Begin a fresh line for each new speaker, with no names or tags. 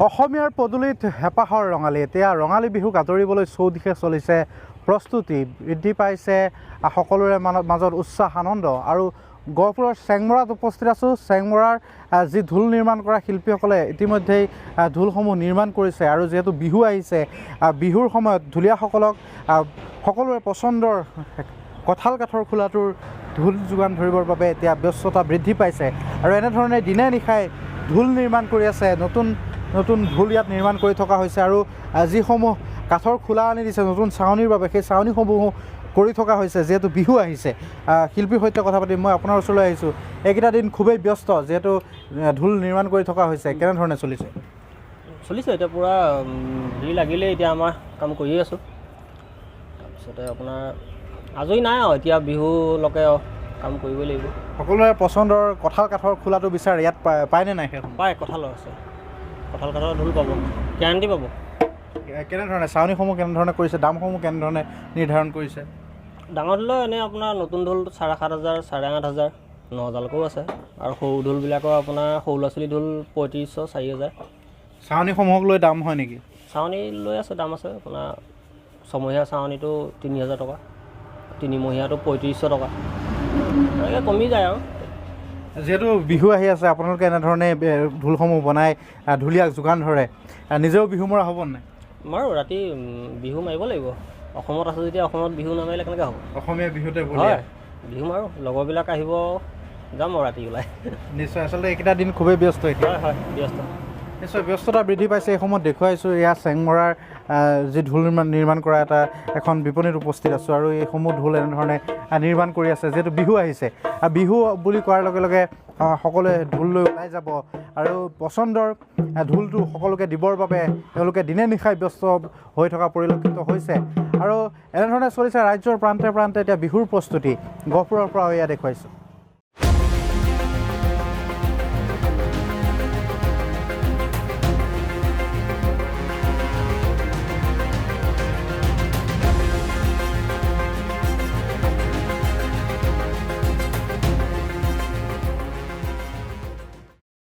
অসমীয়াৰ পদূলিত হেঁপাহৰ ৰঙালী এতিয়া ৰঙালী বিহুক আদৰিবলৈ চৌদিশে চলিছে প্ৰস্তুতি বৃদ্ধি পাইছে সকলোৰে মাজত উৎসাহ আনন্দ আৰু গহপুৰৰ চেংমৰাত উপস্থিত আছোঁ চেংমৰাৰ যি ঢোল নিৰ্মাণ কৰা শিল্পীসকলে ইতিমধ্যেই ঢোলসমূহ নিৰ্মাণ কৰিছে আৰু যিহেতু বিহু আহিছে বিহুৰ সময়ত ঢুলীয়াসকলক সকলোৰে পচন্দৰ কঁঠাল কাঠৰ খোলাটোৰ ঢোল যোগান ধৰিবৰ বাবে এতিয়া ব্যস্ততা বৃদ্ধি পাইছে আৰু এনেধৰণে দিনে নিশাই ঢোল নিৰ্মাণ কৰি আছে নতুন ঢোল ইয়াত নিৰ্মাণ কৰি থকা হৈছে আৰু যিসমূহ কাঠৰ খোলা আনি দিছে নতুন চাৱনীৰ বাবে সেই চাৱনীসমূহো কৰি থকা হৈছে যিহেতু বিহু আহিছে শিল্পীৰ সৈতে কথা পাতিম মই আপোনাৰ ওচৰলৈ আহিছোঁ এইকেইটা দিন খুবেই ব্যস্ত যিহেতু ঢোল নিৰ্মাণ কৰি থকা হৈছে কেনেধৰণে চলিছে
এতিয়া পূৰা ভিৰ লাগিলে এতিয়া আমাৰ কাম কৰিয়ে আছোঁ তাৰপিছতে আপোনাৰ আজৰি নাই আৰু এতিয়া বিহুলৈকে কাম কৰিবই লাগিব
সকলোৰে পচন্দৰ কঁঠাল কাঠৰ খোলাটো বিচাৰে ইয়াত পায়নে নাই সেইখন
পায় কঁঠালৰ আছে কঁঠাল কাঠৰ ঢোল পাব গেৰাণ্টি পাব
কেনেধৰণে চাৱনীসমূহ কেনেধৰণে কৰিছে দামসমূহ কেনেধৰণে নিৰ্ধাৰণ কৰিছে
ডাঙৰ ঢোলৰ এনেই আপোনাৰ নতুন ঢোল 7,500 8,500 9,000লৈকেও আছে আৰু সৰু ঢোলবিলাকৰ আপোনাৰ সৰু ল'ৰা ছোৱালী ঢোল 3,500 4,000
চাৱনীসমূহক লৈ দাম হয় নেকি
চাৱনী লৈ আছে দাম আছে আপোনাৰ ছমহীয়া চাৱনীটো 3,000 টকা তিনিমহীয়াটো 3,500 টকা এনেকৈ কমি যায় আৰু
যিহেতু বিহু আহি আছে আপোনালোকে এনেধৰণে ঢোলসমূহ বনাই ঢুলীয়াক যোগান ধৰে নিজেও বিহু মৰা হ'ব নাই
মাৰোঁ ৰাতি বিহু মাৰিব লাগিব অসমত আছে যেতিয়া অসমত বিহু নামাৰিলে কেনেকৈ হ'ব
অসমীয়া বিহুতে
হয় বিহু মাৰোঁ লগৰবিলাক আহিব যাম আৰু ৰাতি ওলাই
নিশ্চয় আচলতে এইকেইটা দিন খুবেই ব্যস্ত এতিয়া
হয় ব্যস্ত
নিশ্চয় ব্যস্ততা বৃদ্ধি পাইছে এই সময়ত দেখুৱাইছোঁ এয়া চেংমৰাৰ যি ঢোল নিৰ্মাণ কৰা এখন বিপণীত উপস্থিত আছোঁ আৰু এইসমূহ ঢোল এনেধৰণে নিৰ্মাণ কৰি আছে যিহেতু বিহু আহিছে বিহু বুলি কোৱাৰ লগে লগে সকলোৱে ঢোল লৈ ওলাই যাব আৰু পচন্দৰ ঢোলটো সকলোকে দিবৰ বাবে তেওঁলোকে দিনে নিশাই ব্যস্ত হৈ থকা পৰিলক্ষিত হৈছে আৰু এনেধৰণে চলিছে ৰাজ্যৰ প্ৰান্তে প্ৰান্তে এতিয়া বিহুৰ প্ৰস্তুতি গহপুৰৰ পৰা এয়া দেখুৱাইছোঁ